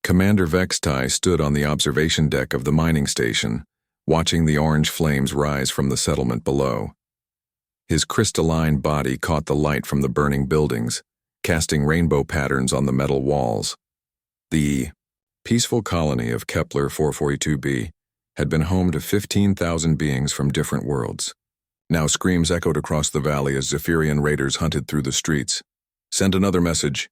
Commander Vextai stood on the observation deck of the mining station, watching the orange flames rise from the settlement below. His crystalline body caught the light from the burning buildings, casting rainbow patterns on the metal walls. The peaceful colony of Kepler 442b had been home to 15,000 beings from different worlds. Now screams echoed across the valley as Zephyrian raiders hunted through the streets. "Send another message,"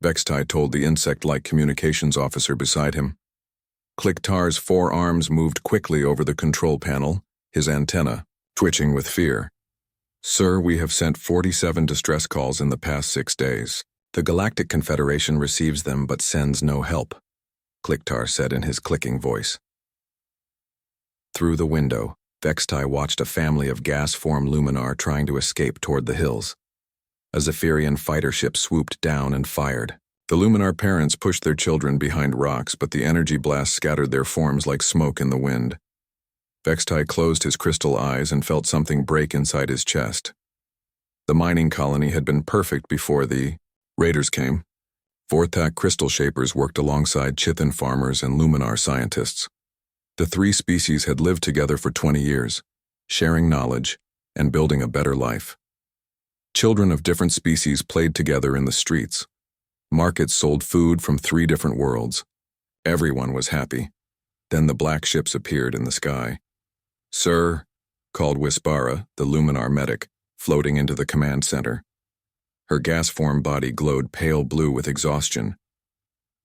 Vextai told the insect-like communications officer beside him. Kliktar's forearms moved quickly over the control panel, his antenna twitching with fear. "Sir, we have sent 47 distress calls in the past 6 days. The Galactic Confederation receives them but sends no help," Kliktar said in his clicking voice. Through the window, Vextai watched a family of gas-form Luminar trying to escape toward the hills. A Zephyrian fighter ship swooped down and fired. The Luminar parents pushed their children behind rocks, but the energy blast scattered their forms like smoke in the wind. Vextai closed his crystal eyes and felt something break inside his chest. The mining colony had been perfect before the raiders came. Vorthak crystal shapers worked alongside Chithan farmers and Luminar scientists. The three species had lived together for 20 years, sharing knowledge and building a better life. Children of different species played together in the streets. Markets sold food from 3 different worlds. Everyone was happy. Then the black ships appeared in the sky. "Sir," called Wispara, the Luminar medic, floating into the command center. Her gas-form body glowed pale blue with exhaustion.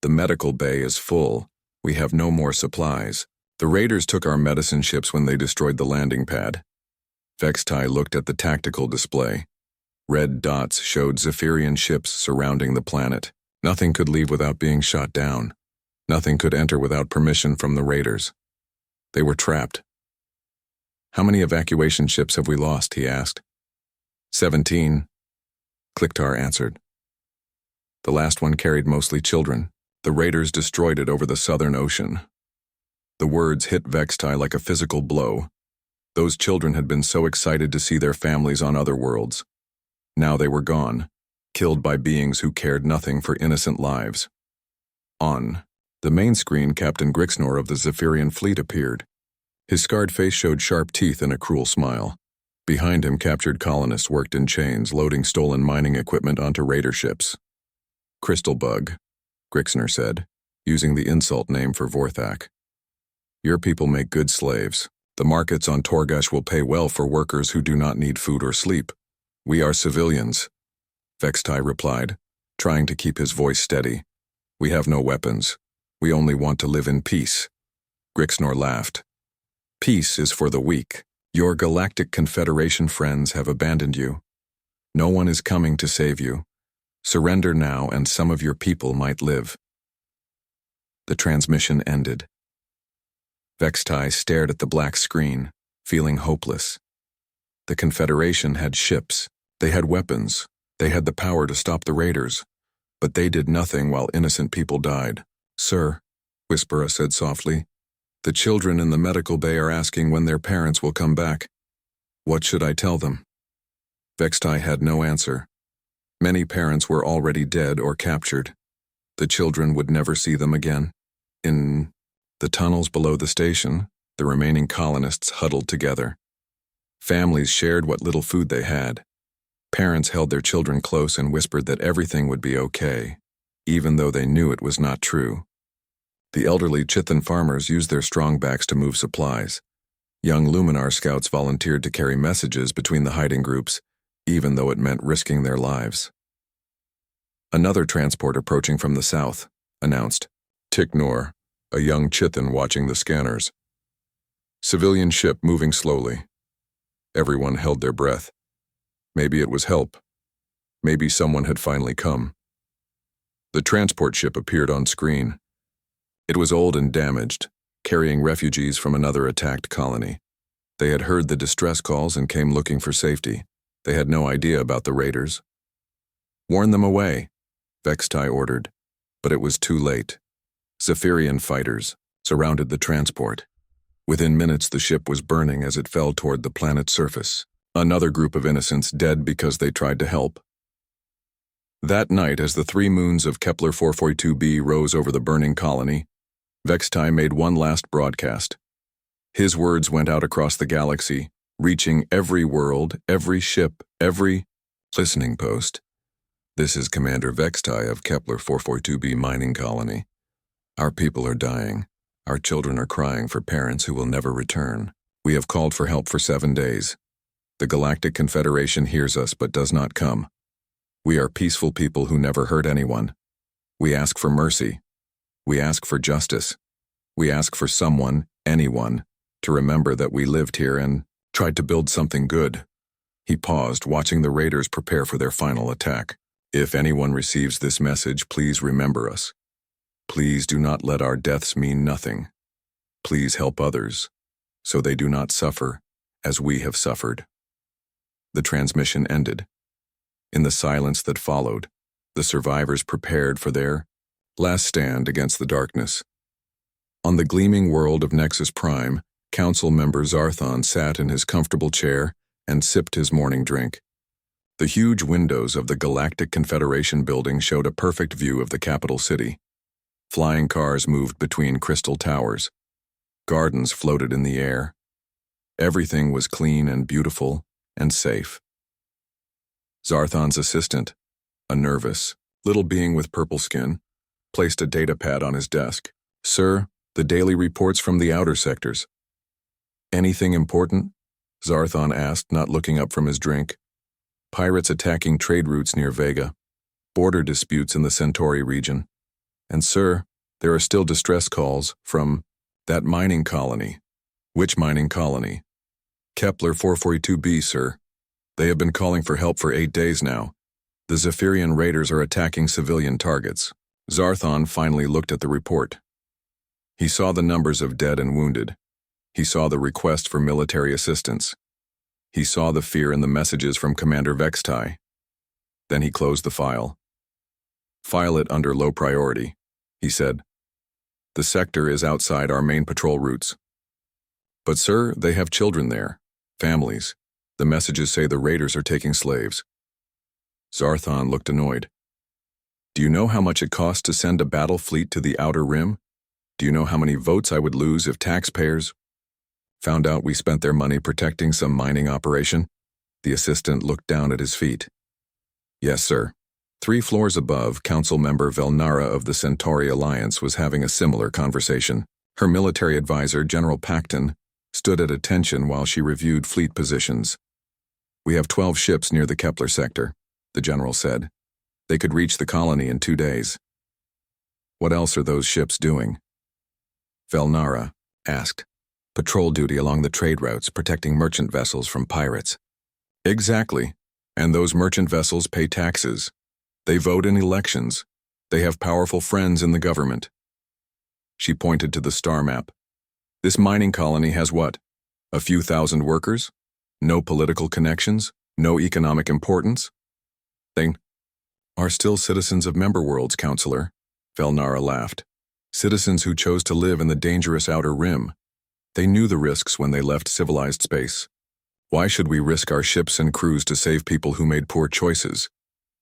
"The medical bay is full. We have no more supplies. The raiders took our medicine ships when they destroyed the landing pad." Vextai looked at the tactical display. Red dots showed Zephyrian ships surrounding the planet. Nothing could leave without being shot down. Nothing could enter without permission from the raiders. They were trapped. "How many evacuation ships have we lost?" he asked. 17, Kliktar answered. "The last one carried mostly children. The raiders destroyed it over the Southern Ocean." The words hit Vextai like a physical blow. Those children had been so excited to see their families on other worlds. Now they were gone, killed by beings who cared nothing for innocent lives. On the main screen, Captain Grixnor of the Zephyrian fleet appeared. His scarred face showed sharp teeth and a cruel smile. Behind him, captured colonists worked in chains, loading stolen mining equipment onto raider ships. "Crystal Bug," Grixnor said, using the insult name for Vorthak. "Your people make good slaves. The markets on Torgash will pay well for workers who do not need food or sleep. We are civilians," Vextai replied, trying to keep his voice steady. "We have no weapons. We only want to live in peace." Grixnor laughed. "Peace is for the weak. Your Galactic Confederation friends have abandoned you. No one is coming to save you. Surrender now and some of your people might live." The transmission ended. Vextai stared at the black screen, feeling hopeless. The Confederation had ships, they had weapons, they had the power to stop the raiders, but they did nothing while innocent people died. "Sir," Wispara said softly, "the children in the medical bay are asking when their parents will come back. What should I tell them?" Vextai had no answer. Many parents were already dead or captured. The children would never see them again. In the tunnels below the station, the remaining colonists huddled together. Families shared what little food they had. Parents held their children close and whispered that everything would be okay, even though they knew it was not true. The elderly Chithan farmers used their strong backs to move supplies. Young Luminar scouts volunteered to carry messages between the hiding groups, even though it meant risking their lives. Another transport approaching from the south announced, "Tiknor, a young Chithan watching the scanners. Civilian ship moving slowly." Everyone held their breath. Maybe it was help. Maybe someone had finally come. The transport ship appeared on screen. It was old and damaged, carrying refugees from another attacked colony. They had heard the distress calls and came looking for safety. They had no idea about the raiders. "Warn them away," Vextai ordered, but it was too late. Zephyrian fighters surrounded the transport. Within minutes, the ship was burning as it fell toward the planet's surface. Another group of innocents dead because they tried to help. That night, as the 3 moons of Kepler 442b rose over the burning colony, Vextai made one last broadcast. His words went out across the galaxy, reaching every world, every ship, every listening post. This is Commander Vextai of Kepler 442b mining colony. Our people are dying. Our children are crying for parents who will never return. We have called for help for 7 days. The Galactic Confederation hears us but does not come. We are peaceful people who never hurt anyone. We ask for mercy. We ask for justice. We ask for someone, anyone, to remember that we lived here and tried to build something good. He paused, watching the raiders prepare for their final attack. If anyone receives this message, please remember us. Please do not let our deaths mean nothing. Please help others, so they do not suffer as we have suffered. The transmission ended. In the silence that followed, the survivors prepared for their last stand against the darkness. On the gleaming world of Nexus Prime, Council member Zarthon sat in his comfortable chair and sipped his morning drink. The huge windows of the Galactic Confederation building showed a perfect view of the capital city. Flying cars moved between crystal towers. Gardens floated in the air. Everything was clean and beautiful and safe. Zarthon's assistant, a nervous, little being with purple skin, placed a data pad on his desk. "Sir, the daily reports from the outer sectors." "Anything important?" Zarthon asked, not looking up from his drink. "Pirates attacking trade routes near Vega. Border disputes in the Centauri region. And sir, there are still distress calls from that mining colony." "Which mining colony?" "Kepler 442b, sir. They have been calling for help for 8 days now. The Zephyrian raiders are attacking civilian targets." Zarthon finally looked at the report. He saw the numbers of dead and wounded. He saw the request for military assistance. He saw the fear in the messages from Commander Vextai. Then he closed the file. "File it under low priority," he said. "The sector is outside our main patrol routes." "But sir, they have children there. Families. The messages say the raiders are taking slaves." Zarthon looked annoyed. "Do you know how much it costs to send a battle fleet to the Outer Rim? Do you know how many votes I would lose if taxpayers found out we spent their money protecting some mining operation?" The assistant looked down at his feet. "Yes, sir." 3 floors above, Council member Velnara of the Centauri Alliance was having a similar conversation. Her military advisor, General Pacton, stood at attention while she reviewed fleet positions. "We have 12 ships near the Kepler sector," the general said. "They could reach the colony in 2 days." "What else are those ships doing?" Velnara asked. "Patrol duty along the trade routes, protecting merchant vessels from pirates." "Exactly. And those merchant vessels pay taxes. They vote in elections. They have powerful friends in the government." She pointed to the star map. "This mining colony has what? A few thousand workers? No political connections? No economic importance? They are still citizens of member worlds, Counselor," Velnara laughed. "Citizens who chose to live in the dangerous Outer Rim. They knew the risks when they left civilized space. Why should we risk our ships and crews to save people who made poor choices?"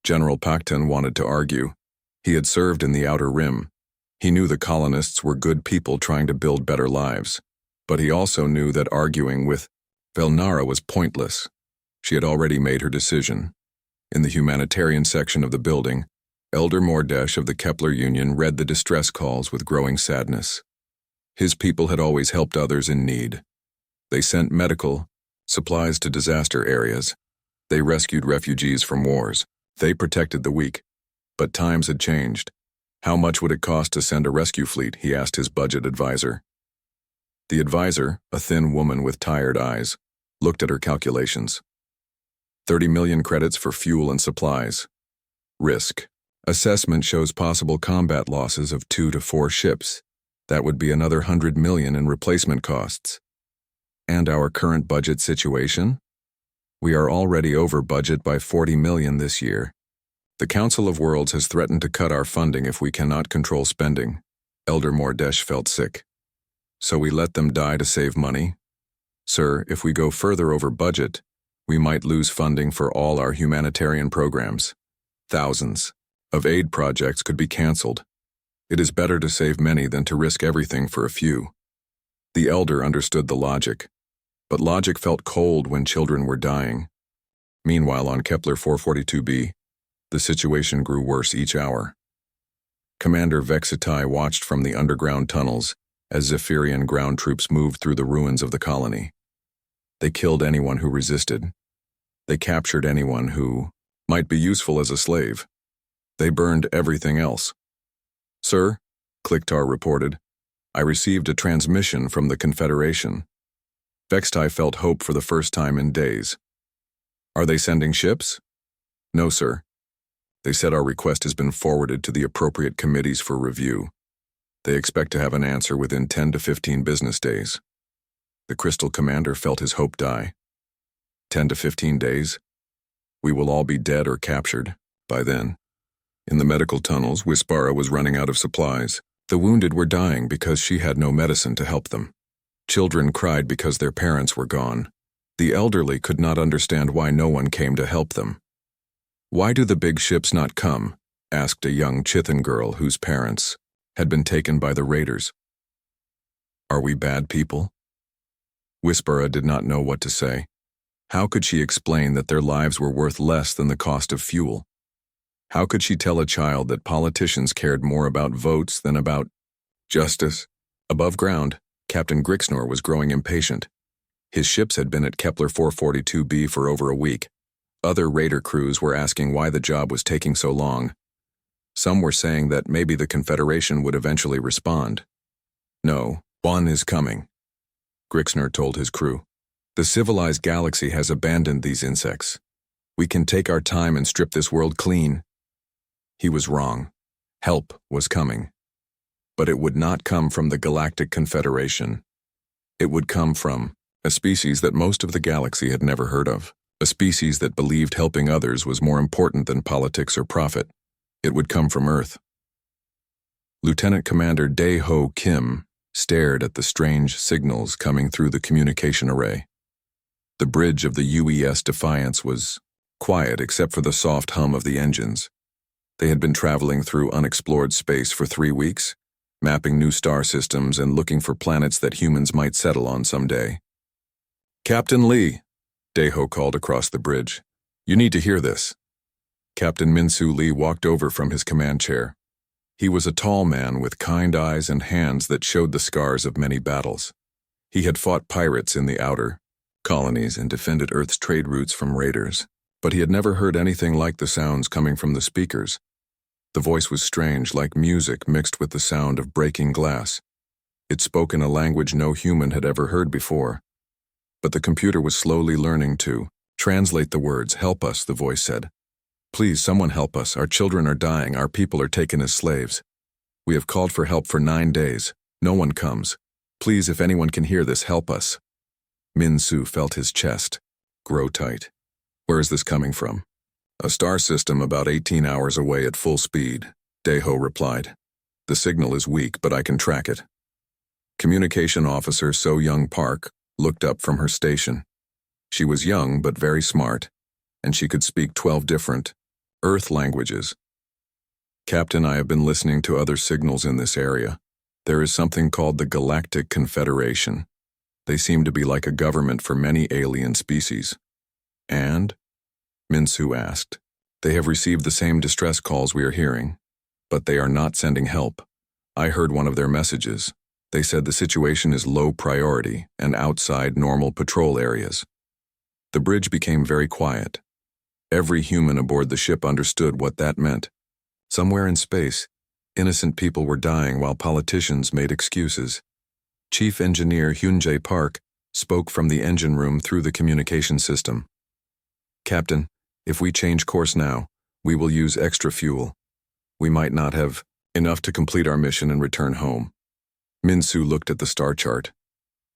General Pacton wanted to argue. He had served in the Outer Rim. He knew the colonists were good people trying to build better lives. But he also knew that arguing with Velnara was pointless. She had already made her decision. In the humanitarian section of the building, Elder Mordesh of the Kepler Union read the distress calls with growing sadness. His people had always helped others in need. They sent medical supplies to disaster areas. They rescued refugees from wars. They protected the weak. But times had changed. How much would it cost to send a rescue fleet, he asked his budget advisor. The advisor, a thin woman with tired eyes, looked at her calculations. 30 million credits for fuel and supplies. Risk. Assessment shows possible combat losses of 2 to 4 ships. That would be another 100 million in replacement costs. And our current budget situation? We are already over budget by 40 million this year. The Council of Worlds has threatened to cut our funding if we cannot control spending. Elder Mordesh felt sick. So we let them die to save money? Sir, if we go further over budget, we might lose funding for all our humanitarian programs. Thousands of aid projects could be cancelled. It is better to save many than to risk everything for a few. The elder understood the logic, but logic felt cold when children were dying. Meanwhile, on Kepler 442b, the situation grew worse each hour. Commander Vexitai watched from the underground tunnels as Zephyrian ground troops moved through the ruins of the colony. They killed anyone who resisted. They captured anyone who might be useful as a slave. They burned everything else. "Sir," Kliktar reported, "I received a transmission from the Confederation." Vexitai felt hope for the first time in days. "Are they sending ships?" "No, sir. They said our request has been forwarded to the appropriate committees for review. They expect to have an answer within 10 to 15 business days." The Crystal Commander felt his hope die. 10 to 15 days? We will all be dead or captured by then. In the medical tunnels, Wispara was running out of supplies. The wounded were dying because she had no medicine to help them. Children cried because their parents were gone. The elderly could not understand why no one came to help them. "Why do the big ships not come?" asked a young Chithan girl whose parents had been taken by the raiders. "Are we bad people?" Wispara did not know what to say. How could she explain that their lives were worth less than the cost of fuel? How could she tell a child that politicians cared more about votes than about justice? Above ground, Captain Grixnor was growing impatient. His ships had been at Kepler 442b for over a week. Other raider crews were asking why the job was taking so long. Some were saying that maybe the Confederation would eventually respond. "No, one is coming," Grixnor told his crew. "The civilized galaxy has abandoned these insects. We can take our time and strip this world clean." He was wrong. Help was coming. But it would not come from the Galactic Confederation. It would come from a species that most of the galaxy had never heard of, a species that believed helping others was more important than politics or profit. It would come from Earth. Lieutenant Commander Dae-Ho Kim stared at the strange signals coming through the communication array. The bridge of the UES Defiance was quiet except for the soft hum of the engines. They had been traveling through unexplored space for 3 weeks, mapping new star systems and looking for planets that humans might settle on someday. "Captain Lee," Dae-Ho called across the bridge. "You need to hear this." Captain Min-Soo Lee walked over from his command chair. He was a tall man with kind eyes and hands that showed the scars of many battles. He had fought pirates in the outer colonies and defended Earth's trade routes from raiders, but he had never heard anything like the sounds coming from the speakers. The voice was strange, like music mixed with the sound of breaking glass. It spoke in a language no human had ever heard before. But the computer was slowly learning to translate the words. "Help us," the voice said. "Please, someone help us. Our children are dying. Our people are taken as slaves. We have called for help for 9 days. No one comes. Please, if anyone can hear this, help us." Min-Soo felt his chest grow tight. "Where is this coming from?" "A star system about 18 hours away at full speed," Dae-Ho replied. "The signal is weak, but I can track it." Communication Officer So-Young Park looked up from her station. She was young but very smart, and she could speak 12 different Earth languages. "Captain, I have been listening to other signals in this area. There is something called the Galactic Confederation. They seem to be like a government for many alien species." "And?" Min-Soo asked. "They have received the same distress calls we are hearing, but they are not sending help. I heard one of their messages. They said the situation is low priority and outside normal patrol areas." The bridge became very quiet. Every human aboard the ship understood what that meant. Somewhere in space, innocent people were dying while politicians made excuses. Chief Engineer Hyun-Jae Park spoke from the engine room through the communication system. "Captain, if we change course now, we will use extra fuel. We might not have enough to complete our mission and return home." Min-Soo looked at the star chart.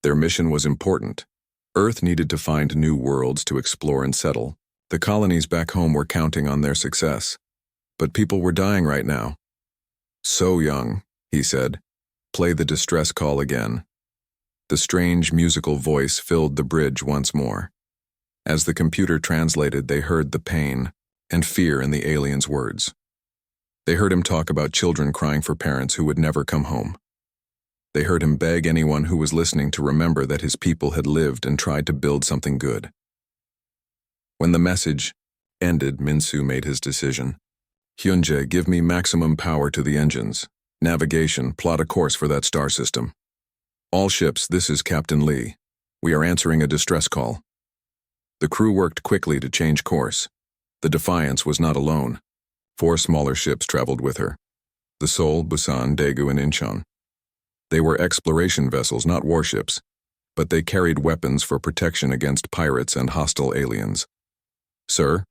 Their mission was important. Earth needed to find new worlds to explore and settle. The colonies back home were counting on their success. But people were dying right now. "So-Young," he said, "play the distress call again." The strange musical voice filled the bridge once more. As the computer translated, they heard the pain and fear in the aliens' words. They heard him talk about children crying for parents who would never come home. They heard him beg anyone who was listening to remember that his people had lived and tried to build something good. When the message ended, Minsu made his decision. Hyunjae, give me maximum power to the engines. Navigation, plot a course for that star system. All ships, this is Captain Lee. We are answering a distress call. The crew worked quickly to change course. The Defiance was not alone. 4 smaller ships traveled with her. The Seoul, Busan, Daegu, and Incheon. They were exploration vessels, not warships, but they carried weapons for protection against pirates and hostile aliens. Sir,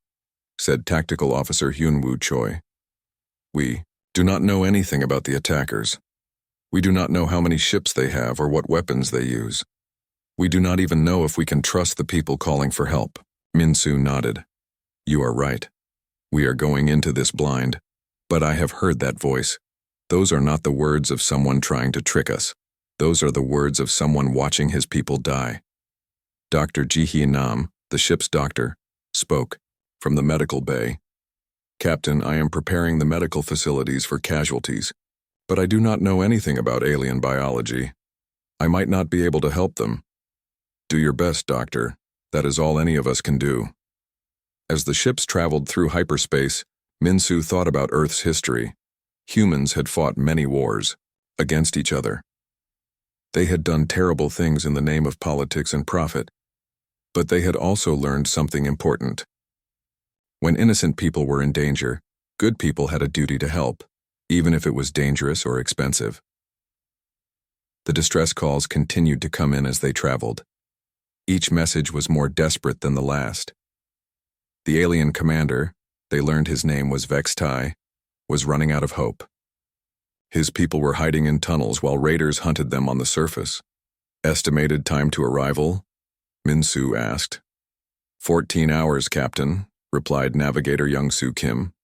said Tactical Officer Hyun-woo Choi, we do not know anything about the attackers. We do not know how many ships they have or what weapons they use. We do not even know if we can trust the people calling for help. Minsu nodded. You are right. We are going into this blind. But I have heard that voice. Those are not the words of someone trying to trick us. Those are the words of someone watching his people die. Dr. Ji-hee Nam, the ship's doctor, spoke from the medical bay. Captain, I am preparing the medical facilities for casualties, but I do not know anything about alien biology. I might not be able to help them. Do your best, Doctor. That is all any of us can do. As the ships traveled through hyperspace, Minsu thought about Earth's history. Humans had fought many wars against each other. They had done terrible things in the name of politics and profit, but they had also learned something important. When innocent people were in danger, good people had a duty to help, even if it was dangerous or expensive. The distress calls continued to come in as they traveled. Each message was more desperate than the last. The alien commander, they learned his name was Vex Tai, was running out of hope. His people were hiding in tunnels while raiders hunted them on the surface. Estimated time to arrival? Minsu asked. 14 hours, Captain, replied Navigator Young-soo Kim.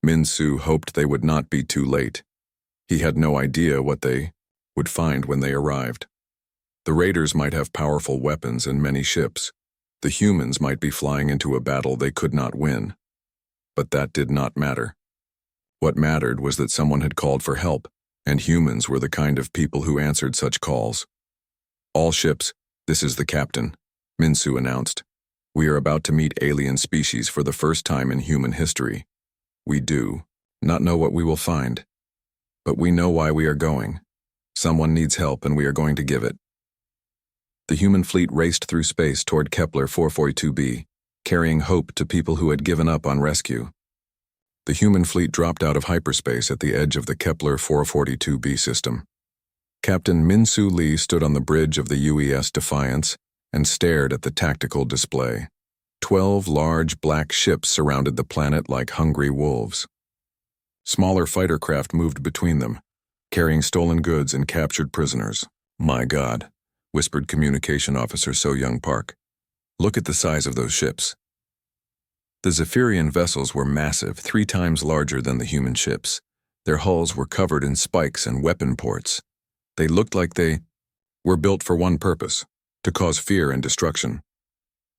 Minsu hoped they would not be too late. He had no idea what they would find when they arrived. The raiders might have powerful weapons and many ships. The humans might be flying into a battle they could not win. But that did not matter. What mattered was that someone had called for help, and humans were the kind of people who answered such calls. All ships, this is the captain, Minsu announced. We are about to meet alien species for the first time in human history. We do not know what we will find, but we know why we are going. Someone needs help and we are going to give it. The human fleet raced through space toward Kepler 442b, carrying hope to people who had given up on rescue. The human fleet dropped out of hyperspace at the edge of the Kepler 442b system. Captain Minsu Lee stood on the bridge of the UES Defiance and stared at the tactical display. 12 large black ships surrounded the planet like hungry wolves. Smaller fighter craft moved between them, carrying stolen goods and captured prisoners. My God, whispered Communication Officer So Young Park. Look at the size of those ships. The Zephyrian vessels were massive, 3 times larger than the human ships. Their hulls were covered in spikes and weapon ports. They looked like they were built for one purpose, to cause fear and destruction.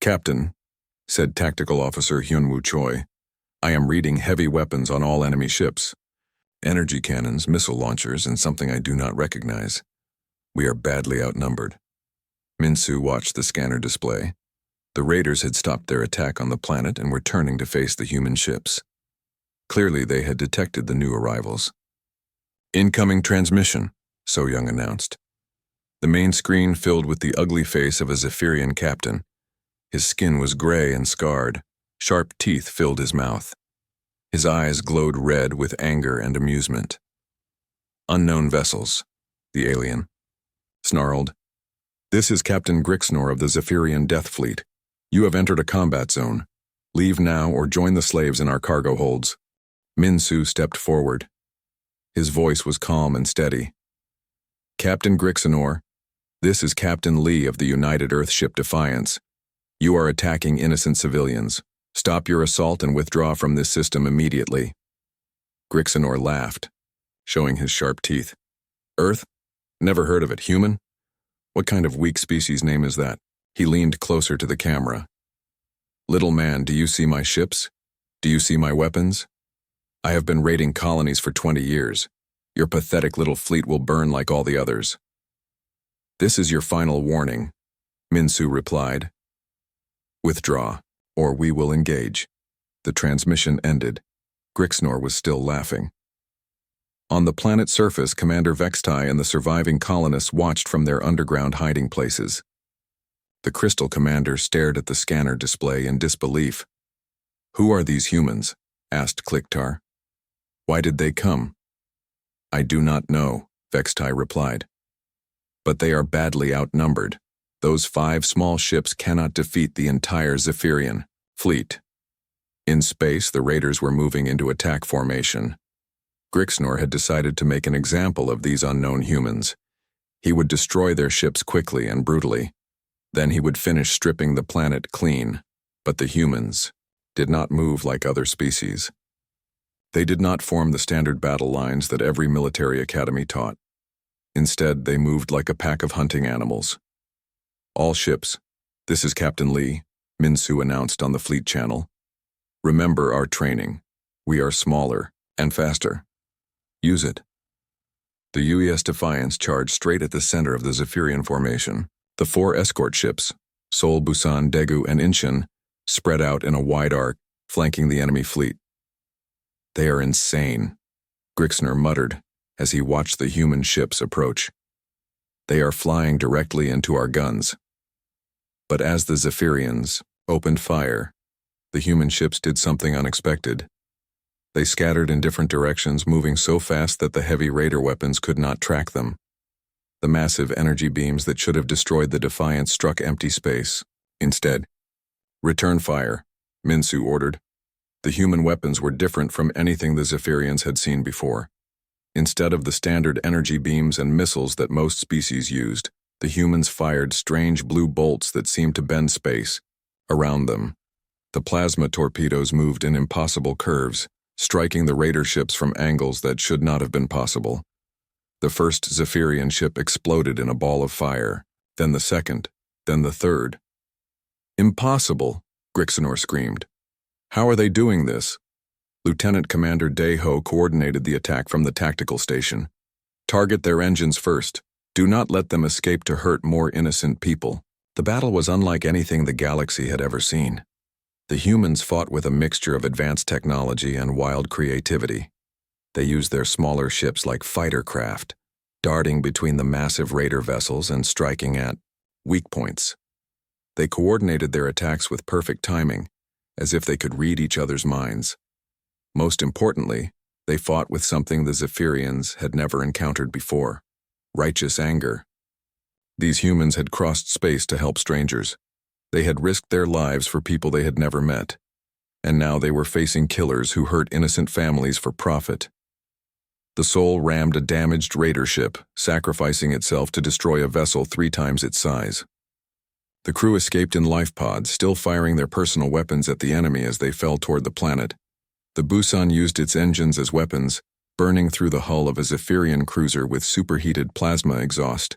Captain, said Tactical Officer Hyun-woo Choi, I am reading heavy weapons on all enemy ships. Energy cannons, missile launchers, and something I do not recognize. We are badly outnumbered. Minsu watched the scanner display. The raiders had stopped their attack on the planet and were turning to face the human ships. Clearly, they had detected the new arrivals. Incoming transmission, So Young announced. The main screen filled with the ugly face of a Zephyrian captain. His skin was gray and scarred. Sharp teeth filled his mouth. His eyes glowed red with anger and amusement. Unknown vessels, the alien snarled. This is Captain Grixnor of the Zephyrian Death Fleet. You have entered a combat zone. Leave now or join the slaves in our cargo holds. Minsu stepped forward. His voice was calm and steady. Captain Grixnor, this is Captain Lee of the United Earthship Defiance. You are attacking innocent civilians. Stop your assault and withdraw from this system immediately. Grixnor laughed, showing his sharp teeth. Earth? Never heard of it. Human? What kind of weak species name is that? He leaned closer to the camera. Little man, do you see my ships? Do you see my weapons? I have been raiding colonies for 20 years. Your pathetic little fleet will burn like all the others. This is your final warning, Minsu replied. Withdraw, or we will engage. The transmission ended. Grixnor was still laughing. On the planet's surface, Commander Vextai and the surviving colonists watched from their underground hiding places. The Crystal Commander stared at the scanner display in disbelief. Who are these humans? Asked Kliktar. Why did they come? I do not know, Vextai replied. But they are badly outnumbered. Those 5 small ships cannot defeat the entire Zephyrian fleet. In space, the raiders were moving into attack formation. Grixnor had decided to make an example of these unknown humans. He would destroy their ships quickly and brutally. Then he would finish stripping the planet clean. But the humans did not move like other species. They did not form the standard battle lines that every military academy taught. Instead, they moved like a pack of hunting animals. All ships, this is Captain Lee, Minsu announced on the fleet channel. Remember our training. We are smaller and faster. Use it. The UES Defiance charged straight at the center of the Zephyrian formation. The 4 escort ships, Seoul, Busan, Daegu, and Incheon, spread out in a wide arc, flanking the enemy fleet. They are insane, Grixnor muttered as he watched the human ships approach. They are flying directly into our guns. But as the Zephyrians opened fire, the human ships did something unexpected. They scattered in different directions, moving so fast that the heavy raider weapons could not track them. The massive energy beams that should have destroyed the Defiance struck empty space. Instead, return fire, Minsu ordered. The human weapons were different from anything the Zephyrians had seen before. Instead of the standard energy beams and missiles that most species used, the humans fired strange blue bolts that seemed to bend space. Around them, the plasma torpedoes moved in impossible curves, striking the raider ships from angles that should not have been possible. The first Zephyrian ship exploded in a ball of fire, then the second, then the third. Impossible, Grixnor screamed. How are they doing this? Lieutenant Commander Daeho coordinated the attack from the tactical station. Target their engines first. Do not let them escape to hurt more innocent people. The battle was unlike anything the galaxy had ever seen. The humans fought with a mixture of advanced technology and wild creativity. They used their smaller ships like fighter craft, darting between the massive raider vessels and striking at weak points. They coordinated their attacks with perfect timing, as if they could read each other's minds. Most importantly, they fought with something the Zephyrians had never encountered before: righteous anger. These humans had crossed space to help strangers. They had risked their lives for people they had never met. And now they were facing killers who hurt innocent families for profit. The Soul rammed a damaged raider ship, sacrificing itself to destroy a vessel 3 times its size. The crew escaped in life pods, still firing their personal weapons at the enemy as they fell toward the planet. The Busan used its engines as weapons, burning through the hull of a Zephyrian cruiser with superheated plasma exhaust.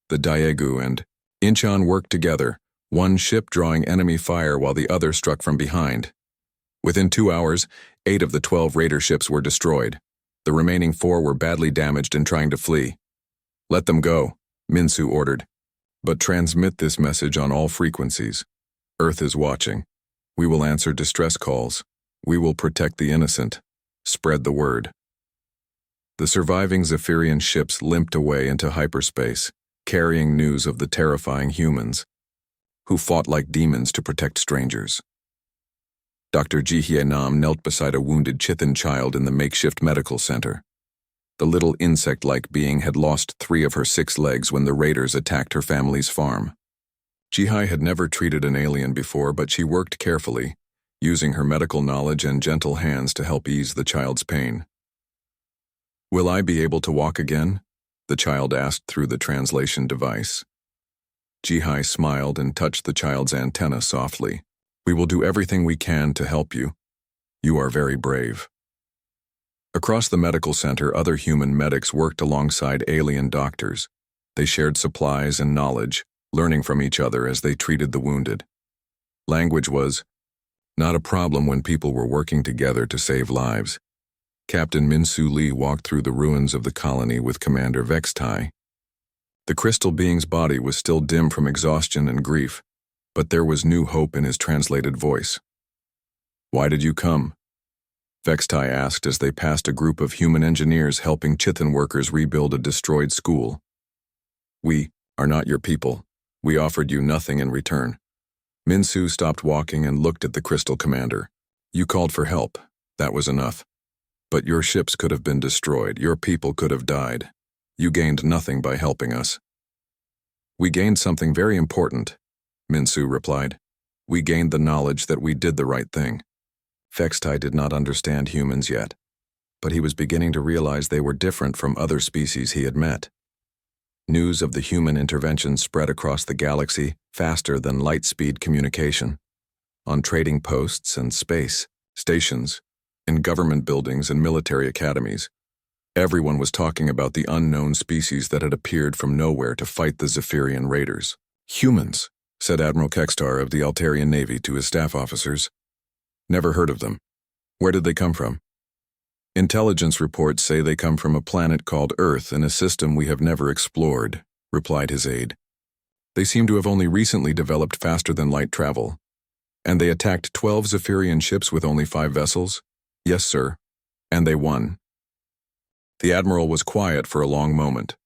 The Daegu and Incheon worked together, one ship drawing enemy fire while the other struck from behind. Within 2 hours, 8 of the 12 raider ships were destroyed. The remaining 4 were badly damaged and trying to flee. Let them go, Minsu ordered. But transmit this message on all frequencies. Earth is watching. We will answer distress calls. We will protect the innocent. Spread the word. The surviving Zephyrian ships limped away into hyperspace, carrying news of the terrifying humans, who fought like demons to protect strangers. Dr. Ji Hye-nam knelt beside a wounded Chithan child in the makeshift medical center. The little insect-like being had lost 3 of her 6 legs when the raiders attacked her family's farm. Ji-Hye had never treated an alien before, but she worked carefully, using her medical knowledge and gentle hands to help ease the child's pain. Will I be able to walk again? The child asked through the translation device. Ji-Hye smiled and touched the child's antenna softly. We will do everything we can to help you. You are very brave. Across the medical center, other human medics worked alongside alien doctors. They shared supplies and knowledge, learning from each other as they treated the wounded. Language was Not a problem when people were working together to save lives. Captain Min-Soo Lee walked through the ruins of the colony with Commander Vextai. The crystal being's body was still dim from exhaustion and grief, but there was new hope in his translated voice. "Why did you come?" Vextai asked as they passed a group of human engineers helping Chithan workers rebuild a destroyed school. "We are not your people. We offered you nothing in return." Min-Soo stopped walking and looked at the crystal commander. "You called for help. That was enough. But your ships could have been destroyed. Your people could have died. You gained nothing by helping us." "We gained something very important," Min-Soo replied. "We gained the knowledge that we did the right thing." Vextai did not understand humans yet, but he was beginning to realize they were different from other species he had met. News of the human intervention spread across the galaxy faster than light-speed communication. On trading posts and space stations, in government buildings and military academies, everyone was talking about the unknown species that had appeared from nowhere to fight the Zephyrian raiders. "Humans," said Admiral Kextar of the Altarian Navy to his staff officers. "Never heard of them. Where did they come from?" "Intelligence reports say they come from a planet called Earth in a system we have never explored," replied his aide. "They seem to have only recently developed faster-than-light travel. And they attacked 12 Zephyrian ships with only 5 vessels?" "Yes, sir. And they won." The Admiral was quiet for a long moment.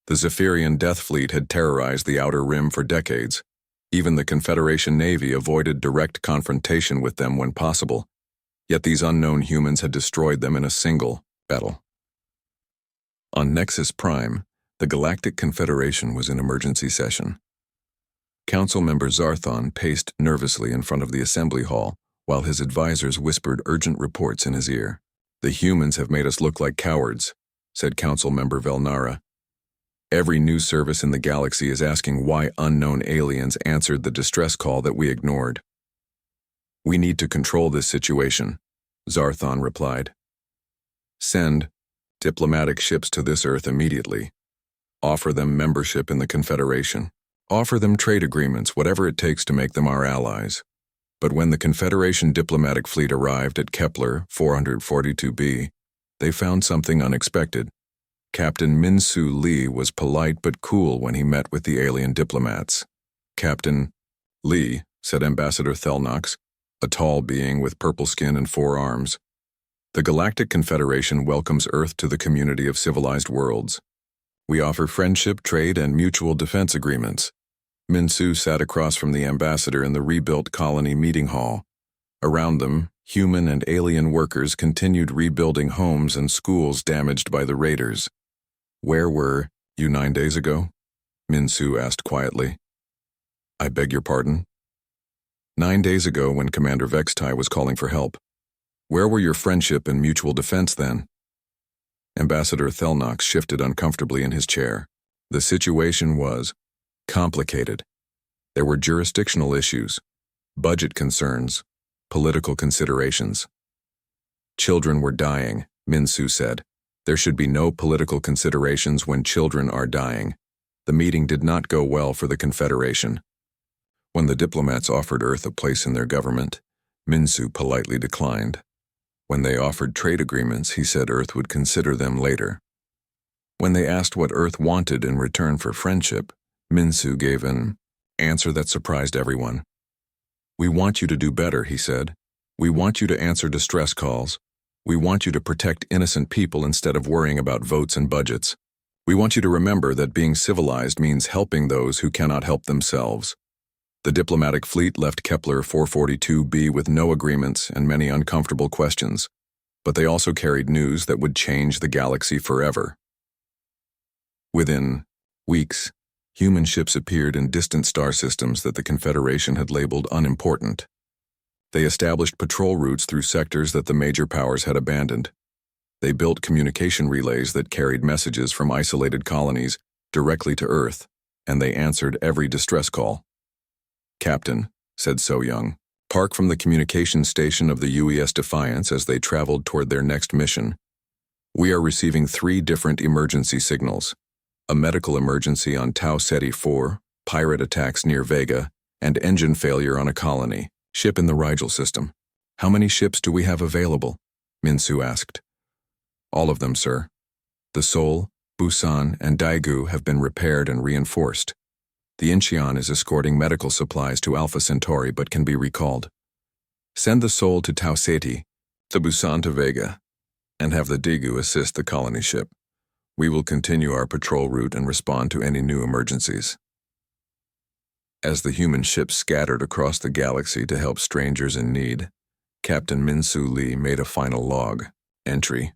The Zephyrian Death Fleet had terrorized the Outer Rim for decades. Even the Confederation Navy avoided direct confrontation with them when possible. Yet these unknown humans had destroyed them in a single battle. On Nexus Prime, the Galactic Confederation was in emergency session. Council member Zarthon paced nervously in front of the assembly hall while his advisors whispered urgent reports in his ear. "The humans have made us look like cowards," said Council member Velnara. "Every news service in the galaxy is asking why unknown aliens answered the distress call that we ignored." "We need to control this situation," Zarthon replied. "Send diplomatic ships to this Earth immediately. Offer them membership in the Confederation. Offer them trade agreements, whatever it takes to make them our allies." But when the Confederation diplomatic fleet arrived at Kepler 442b, they found something unexpected. Captain Min-Soo Lee was polite but cool when he met with the alien diplomats. "Captain Lee," said Ambassador Thelnox, a tall being with purple skin and 4 arms. "The Galactic Confederation welcomes Earth to the community of civilized worlds. We offer friendship, trade, and mutual defense agreements." Min-Soo sat across from the ambassador in the rebuilt colony meeting hall. Around them, human and alien workers continued rebuilding homes and schools damaged by the raiders. "Where were you 9 days ago?" Min-Soo asked quietly. "I beg your pardon?" 9 days ago when Commander Vextai was calling for help. Where were your friendship and mutual defense then?" Ambassador Thelnox shifted uncomfortably in his chair. The situation was complicated. There were jurisdictional issues, budget concerns, political considerations. "Children were dying," Min-Soo said. "There should be no political considerations when children are dying." The meeting did not go well for the Confederation. When the diplomats offered Earth a place in their government, Min-Soo politely declined. When they offered trade agreements, he said Earth would consider them later. When they asked what Earth wanted in return for friendship, Min-Soo gave an answer that surprised everyone. "We want you to do better," he said. "We want you to answer distress calls. We want you to protect innocent people instead of worrying about votes and budgets. We want you to remember that being civilized means helping those who cannot help themselves." The diplomatic fleet left Kepler 442b with no agreements and many uncomfortable questions, but they also carried news that would change the galaxy forever. Within weeks, human ships appeared in distant star systems that the Confederation had labeled unimportant. They established patrol routes through sectors that the major powers had abandoned. They built communication relays that carried messages from isolated colonies directly to Earth, and they answered every distress call. "Captain," said So Young, "park from the communication station of the UES Defiance as they traveled toward their next mission. We are receiving 3 different emergency signals: a medical emergency on Tau Ceti 4, pirate attacks near Vega, and engine failure on a colony. Ship in the Rigel system. How many ships do we have available? Minsu asked. All of them, sir. The Seoul, Busan, and Daegu have been repaired and reinforced. The Incheon is escorting medical supplies to Alpha Centauri but can be recalled. Send the Seoul to Tau Ceti, the Busan to Vega, and have the Daegu assist the colony ship. We will continue our patrol route and respond to any new emergencies. As the human ships scattered across the galaxy to help strangers in need, Captain Minsu Lee made a final log. Entry: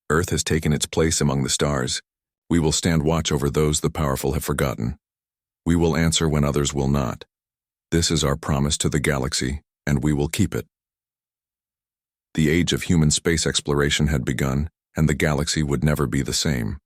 Earth has taken its place among the stars. We will stand watch over those the powerful have forgotten. We will answer when others will not. This is our promise to the galaxy, and we will keep it. The age of human space exploration had begun, and the galaxy would never be the same.